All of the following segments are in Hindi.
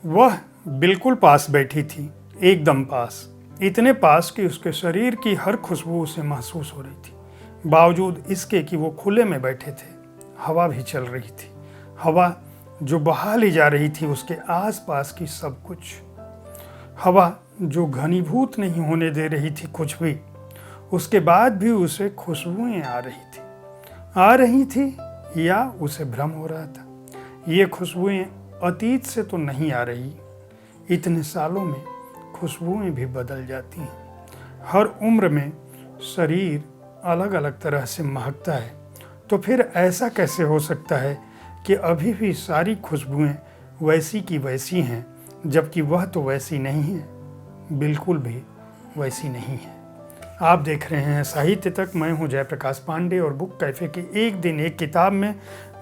वह बिल्कुल पास बैठी थी, एकदम पास, इतने पास कि उसके शरीर की हर खुशबू उसे महसूस हो रही थी। बावजूद इसके कि वो खुले में बैठे थे, हवा भी चल रही थी, हवा जो बहा ले जा रही थी उसके आसपास की सब कुछ, हवा जो घनीभूत नहीं होने दे रही थी कुछ भी। उसके बाद भी उसे खुशबुएं आ रही थी या उसे भ्रम हो रहा था। ये खुशबुएं अतीत से तो नहीं आ रही, इतने सालों में खुशबुएं भी बदल जाती हैं। हर उम्र में शरीर अलग अलग तरह से महकता है, तो फिर ऐसा कैसे हो सकता है कि अभी भी सारी खुशबुएं वैसी की वैसी हैं, जबकि वह तो वैसी नहीं है, बिल्कुल भी वैसी नहीं है। आप देख रहे हैं साहित्य तक। मैं हूं जयप्रकाश पांडे और बुक कैफे के एक दिन एक किताब में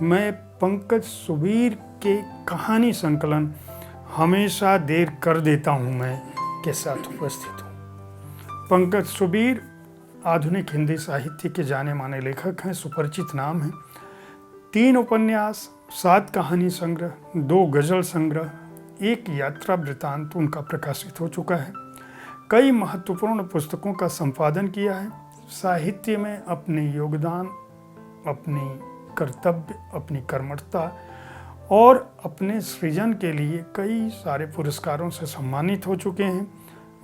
मैं पंकज सुबीर के कहानी संकलन हमेशा देर कर देता हूं मैं के साथ उपस्थित हूं। पंकज सुबीर आधुनिक हिंदी साहित्य के जाने माने लेखक हैं, सुपरिचित नाम है। 3 उपन्यास, 7 कहानी संग्रह, 2 गजल संग्रह, 1 यात्रा वृतांत उनका प्रकाशित हो चुका है। कई महत्वपूर्ण पुस्तकों का संपादन किया है। साहित्य में अपने योगदान, अपनी कर्तव्य, अपनी कर्मठता और अपने सृजन के लिए कई सारे पुरस्कारों से सम्मानित हो चुके हैं।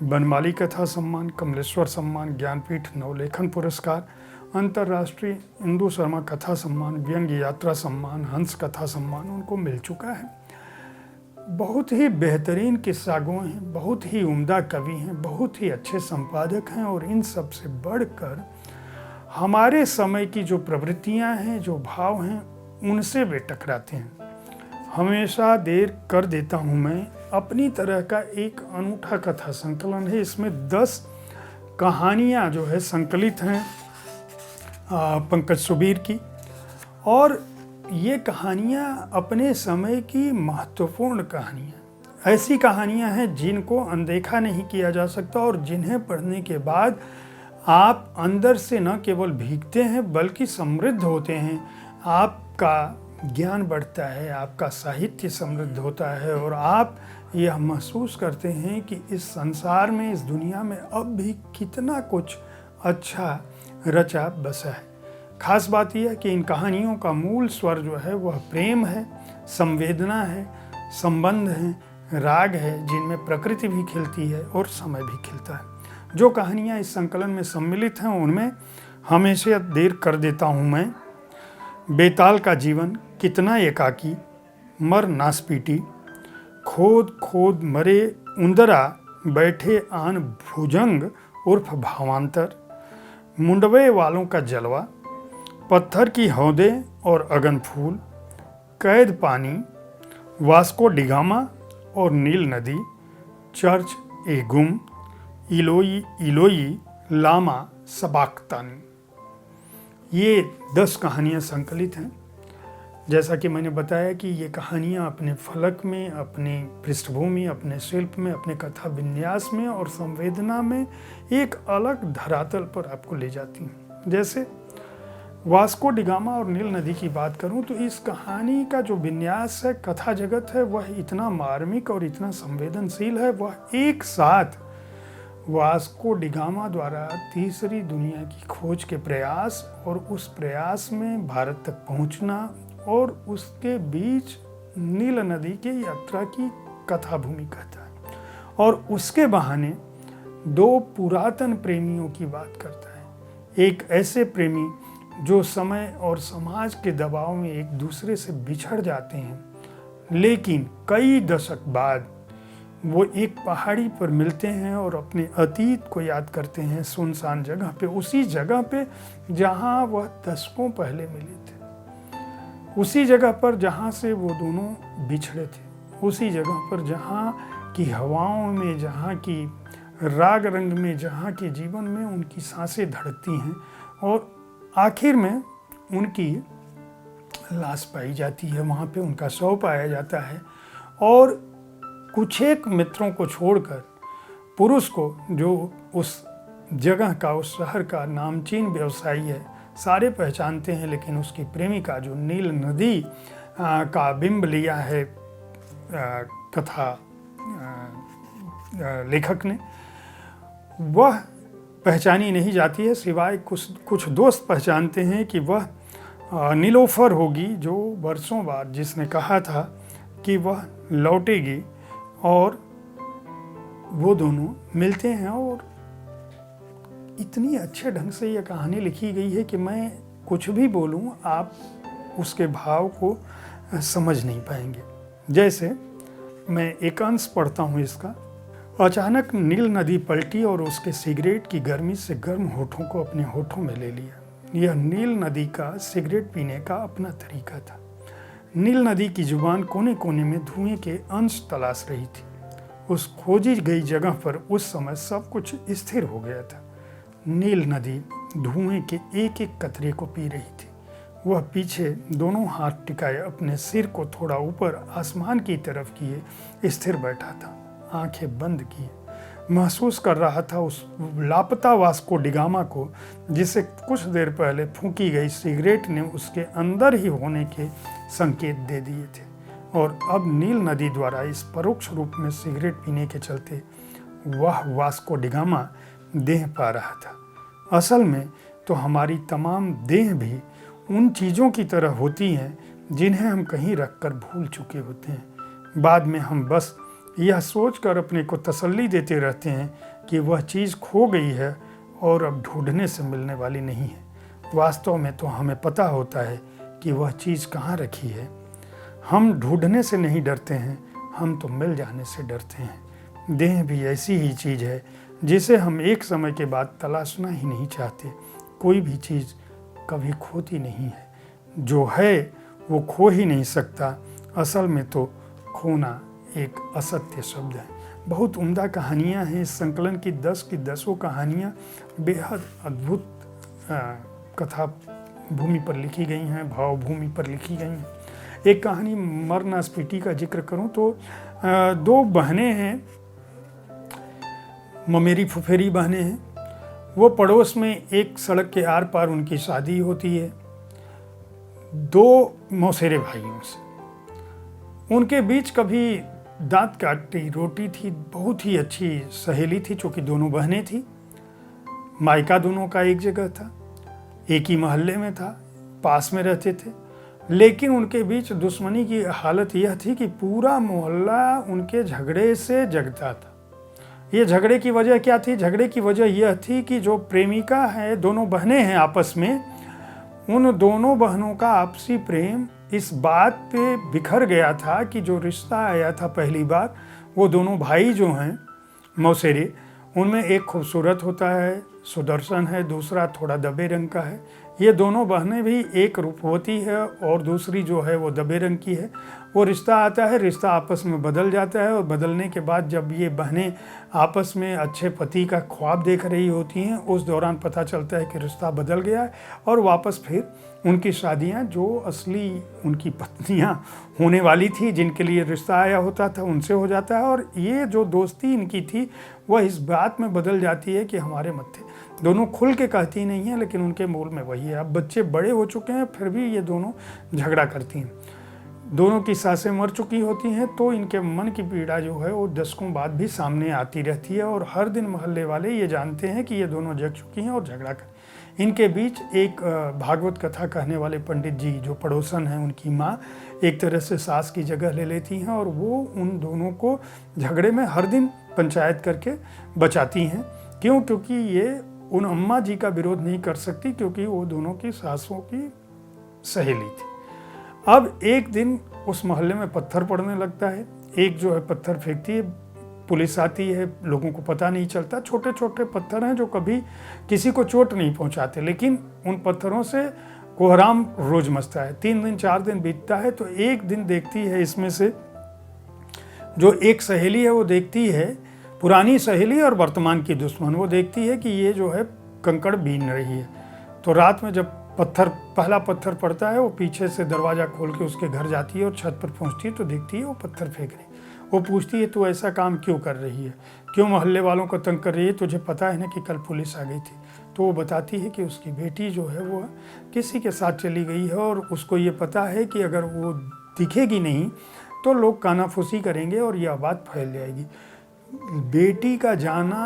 बनमाली कथा सम्मान, कमलेश्वर सम्मान, ज्ञानपीठ नवलेखन पुरस्कार, अंतर्राष्ट्रीय इंदु शर्मा कथा सम्मान, व्यंग्य यात्रा सम्मान, हंस कथा सम्मान उनको मिल चुका है। बहुत ही बेहतरीन किस्सागों हैं, बहुत ही उम्दा कवि हैं, बहुत ही अच्छे संपादक हैं और इन सब से बढ़कर हमारे समय की जो प्रवृत्तियां हैं, जो भाव हैं, उनसे वे टकराते हैं। हमेशा देर कर देता हूं मैं अपनी तरह का एक अनूठा कथा संकलन है। इसमें 10 कहानियां जो है संकलित हैं पंकज सुबीर की, और ये कहानियाँ अपने समय की महत्वपूर्ण कहानियाँ, ऐसी कहानियाँ हैं जिनको अनदेखा नहीं किया जा सकता और जिन्हें पढ़ने के बाद आप अंदर से न केवल भीगते हैं बल्कि समृद्ध होते हैं। आपका ज्ञान बढ़ता है, आपका साहित्य समृद्ध होता है और आप यह महसूस करते हैं कि इस संसार में, इस दुनिया में अब भी कितना कुछ अच्छा रचा बसा है। खास बात यह है कि इन कहानियों का मूल स्वर जो है वह प्रेम है, संवेदना है, संबंध है, राग है, जिनमें प्रकृति भी खिलती है और समय भी खिलता है। जो कहानियाँ इस संकलन में सम्मिलित हैं उनमें हमेशा देर कर देता हूँ मैं, बेताल का जीवन, कितना एकाकी, मर नासपीटी, खोद खोद मरे उंदरा, बैठे आन भुजंग उर्फ भावांतर, मुंडवे वालों का जलवा, पत्थर की हौदें और अगन फूल, कैद पानी, वास्को डिगामा और नील नदी, चर्च ए गुम, इलोई इलोई, लामा सबाक्तानी। ये 10 कहानियाँ संकलित हैं। जैसा कि मैंने बताया कि ये कहानियाँ अपने फलक में, अपने पृष्ठभूमि, अपने शिल्प में, अपने कथा विन्यास में और संवेदना में एक अलग धरातल पर आपको ले जाती हैं। जैसे वास्को डिगामा और नील नदी की बात करूं तो इस कहानी का जो विन्यास है, कथा जगत है, वह इतना मार्मिक और इतना संवेदनशील है। वह एक साथ वास्को डिगामा द्वारा तीसरी दुनिया की खोज के प्रयास और उस प्रयास में भारत तक पहुंचना और उसके बीच नील नदी की यात्रा की कथा भूमि कहता है, और उसके बहाने 2 पुरातन प्रेमियों की बात करता है। एक ऐसे प्रेमी जो समय और समाज के दबाव में एक दूसरे से बिछड़ जाते हैं, लेकिन कई दशक बाद वो एक पहाड़ी पर मिलते हैं और अपने अतीत को याद करते हैं, सुनसान जगह पे, उसी जगह पे जहाँ वह दशकों पहले मिले थे, उसी जगह पर जहाँ से वो दोनों बिछड़े थे, उसी जगह पर जहाँ की हवाओं में, जहाँ की राग रंग में, जहाँ के जीवन में उनकी सांसें धड़कती हैं और आखिर में उनकी लाश पाई जाती है। वहाँ पे उनका शव पाया जाता है और कुछ एक मित्रों को छोड़कर पुरुष को, जो उस जगह का, उस शहर का नामचीन व्यवसायी है, सारे पहचानते हैं, लेकिन उसकी प्रेमिका जो नील नदी का बिंब लिया है कथा लेखक ने, वह पहचानी नहीं जाती है, सिवाय कुछ दोस्त पहचानते हैं कि वह नीलोफर होगी, जो वर्षों बाद जिसने कहा था कि वह लौटेगी, और वो दोनों मिलते हैं। और इतनी अच्छे ढंग से यह कहानी लिखी गई है कि मैं कुछ भी बोलूं आप उसके भाव को समझ नहीं पाएंगे। जैसे मैं एक अंश पढ़ता हूँ इसका। अचानक नील नदी पलटी और उसके सिगरेट की गर्मी से गर्म होठों को अपने होठों में ले लिया। यह नील नदी का सिगरेट पीने का अपना तरीका था। नील नदी की जुबान कोने कोने में धुएं के अंश तलाश रही थी। उस खोजी गई जगह पर उस समय सब कुछ स्थिर हो गया था। नील नदी धुएं के एक एक कतरे को पी रही थी। वह पीछे दोनों हाथ टिकाए अपने सिर को थोड़ा ऊपर आसमान की तरफ किए स्थिर बैठा था, आंखें बंद किए। महसूस कर रहा था उस लापता वास्को डिगामा को, जिसे कुछ देर पहले फूंकी गई सिगरेट ने उसके अंदर ही होने के संकेत दे दिए थे, और अब नील नदी द्वारा इस परोक्ष रूप में सिगरेट पीने के चलते वह वास्को डिगामा देह पा रहा था। असल में तो हमारी तमाम देह भी उन चीज़ों की तरह होती हैं जिन्हें हम कहीं रखकर भूल चुके होते हैं। बाद में हम बस यह सोचकर अपने को तसल्ली देते रहते हैं कि वह चीज़ खो गई है और अब ढूंढने से मिलने वाली नहीं है। वास्तव में तो हमें पता होता है कि वह चीज़ कहाँ रखी है। हम ढूंढने से नहीं डरते हैं, हम तो मिल जाने से डरते हैं। देह भी ऐसी ही चीज़ है जिसे हम एक समय के बाद तलाशना ही नहीं चाहते। कोई भी चीज़ कभी खोती नहीं है, जो है वो खो ही नहीं सकता। असल में तो खोना एक असत्य शब्द है। बहुत उम्दा कहानियाँ हैं इस संकलन की 10 की 10 कहानियाँ बेहद अद्भुत कथा भूमि पर लिखी गई हैं, भाव भूमि पर लिखी गई हैं। एक कहानी मरना स्पीति का जिक्र करूं तो 2 बहनें हैं, ममेरी फुफेरी बहनें हैं। वो पड़ोस में एक सड़क के आर पार उनकी शादी होती है 2 मौसेरे भाइयों से। उनके बीच कभी दांत काटती रोटी थी। बहुत ही अच्छी सहेली थी, चूँकि दोनों बहनें थी। मायका दोनों का एक जगह था, एक ही मोहल्ले में था, पास में रहते थे। लेकिन उनके बीच दुश्मनी की हालत यह थी कि पूरा मोहल्ला उनके झगड़े से जगता था। ये झगड़े की वजह क्या थी? झगड़े की वजह यह थी कि जो प्रेमिका है, दोनों बहनें हैं आपस में, उन दोनों बहनों का आपसी प्रेम इस बात पे बिखर गया था कि जो रिश्ता आया था पहली बार, वो दोनों भाई जो हैं मौसेरे, उनमें एक खूबसूरत होता है, सुदर्शन है, दूसरा थोड़ा दबे रंग का है। ये दोनों बहनें भी, एक रूपवती है और दूसरी जो है वो दबे रंग की है। वो रिश्ता आता है, रिश्ता आपस में बदल जाता है, और बदलने के बाद जब ये बहनें आपस में अच्छे पति का ख्वाब देख रही होती हैं, उस दौरान पता चलता है कि रिश्ता बदल गया है, और वापस फिर उनकी शादियां, जो असली उनकी पत्नियां होने वाली थी, जिनके लिए रिश्ता आया होता था, उनसे हो जाता है। और ये जो दोस्ती इनकी थी वह इस बात में बदल जाती है कि हमारे मत्थे, दोनों खुल के कहती नहीं है लेकिन उनके मूल में वही है। अब बच्चे बड़े हो चुके हैं, फिर भी ये दोनों झगड़ा करती हैं। दोनों की सासें मर चुकी होती हैं, तो इनके मन की पीड़ा जो है वो दशकों बाद भी सामने आती रहती है, और हर दिन मोहल्ले वाले ये जानते हैं कि ये दोनों जग चुकी हैं और झगड़ा कर। इनके बीच एक भागवत कथा कहने वाले पंडित जी जो पड़ोसन हैं, उनकी माँ एक तरह से सास की जगह ले लेती हैं, और वो उन दोनों को झगड़े में हर दिन पंचायत करके बचाती हैं। क्यों? क्योंकि ये उन अम्मा जी का विरोध नहीं कर सकती, क्योंकि वो दोनों की सासों की सहेली थी। अब एक दिन उस मोहल्ले में पत्थर पड़ने लगता है। एक जो है पत्थर फेंकती है, पुलिस आती है, लोगों को पता नहीं चलता। छोटे छोटे पत्थर हैं जो कभी किसी को चोट नहीं पहुंचाते, लेकिन उन पत्थरों से कोहराम रोज मचता है। 3 दिन 4 दिन बीतता है, तो एक दिन देखती है इसमें से जो एक सहेली है, वो देखती है, पुरानी सहेली और वर्तमान की दुश्मन, वो देखती है कि ये जो है कंकड़ बीन रही है। तो रात में जब पहला पत्थर पड़ता है, वो पीछे से दरवाज़ा खोल के उसके घर जाती है और छत पर पहुंचती है तो देखती है वो पत्थर फेंक रही है। वो पूछती है, तू ऐसा काम क्यों कर रही है, क्यों मोहल्ले वालों को तंग कर रही है, तुझे पता है ना कि कल पुलिस आ गई थी। तो वो बताती है कि उसकी बेटी जो है वो किसी के साथ चली गई है, और उसको ये पता है कि अगर वो दिखेगी नहीं तो लोग कानाफूसी करेंगे और यह बात फैल जाएगी। बेटी का जाना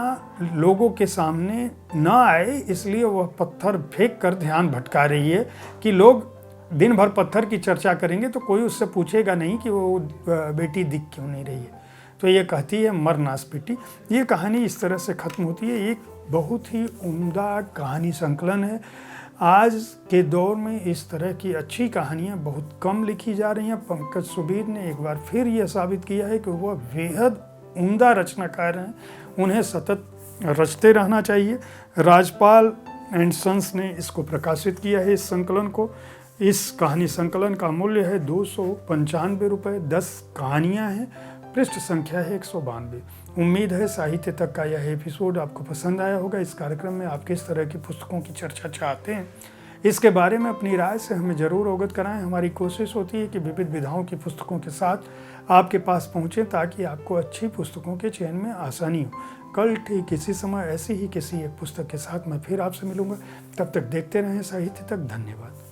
लोगों के सामने ना आए, इसलिए वह पत्थर फेंक कर ध्यान भटका रही है कि लोग दिन भर पत्थर की चर्चा करेंगे तो कोई उससे पूछेगा नहीं कि वो बेटी दिख क्यों नहीं रही है। तो ये कहती है मर नास बेटी। ये कहानी इस तरह से ख़त्म होती है। एक बहुत ही उम्दा कहानी संकलन है। आज के दौर में इस तरह की अच्छी कहानियाँ बहुत कम लिखी जा रही हैं। पंकज सुबीर ने एक बार फिर यह साबित किया है कि वह बेहद उम्दा रचनाकार हैं, उन्हें सतत रचते रहना चाहिए। राजपाल एंड सन्स ने इसको प्रकाशित किया है, इस संकलन को। इस कहानी संकलन का मूल्य है 295 रुपये। 10 कहानियाँ हैं, पृष्ठ संख्या है 192। उम्मीद है साहित्य तक का यह एपिसोड आपको पसंद आया होगा। इस कार्यक्रम में आप किस तरह की पुस्तकों की चर्चा चाहते हैं, इसके बारे में अपनी राय से हमें ज़रूर अवगत कराएं। हमारी कोशिश होती है कि विविध विधाओं की पुस्तकों के साथ आपके पास पहुँचें ताकि आपको अच्छी पुस्तकों के चयन में आसानी हो। कल ठीक इसी समय ऐसी ही किसी एक पुस्तक के साथ मैं फिर आपसे मिलूंगा। तब तक देखते रहें साहित्य तक। धन्यवाद।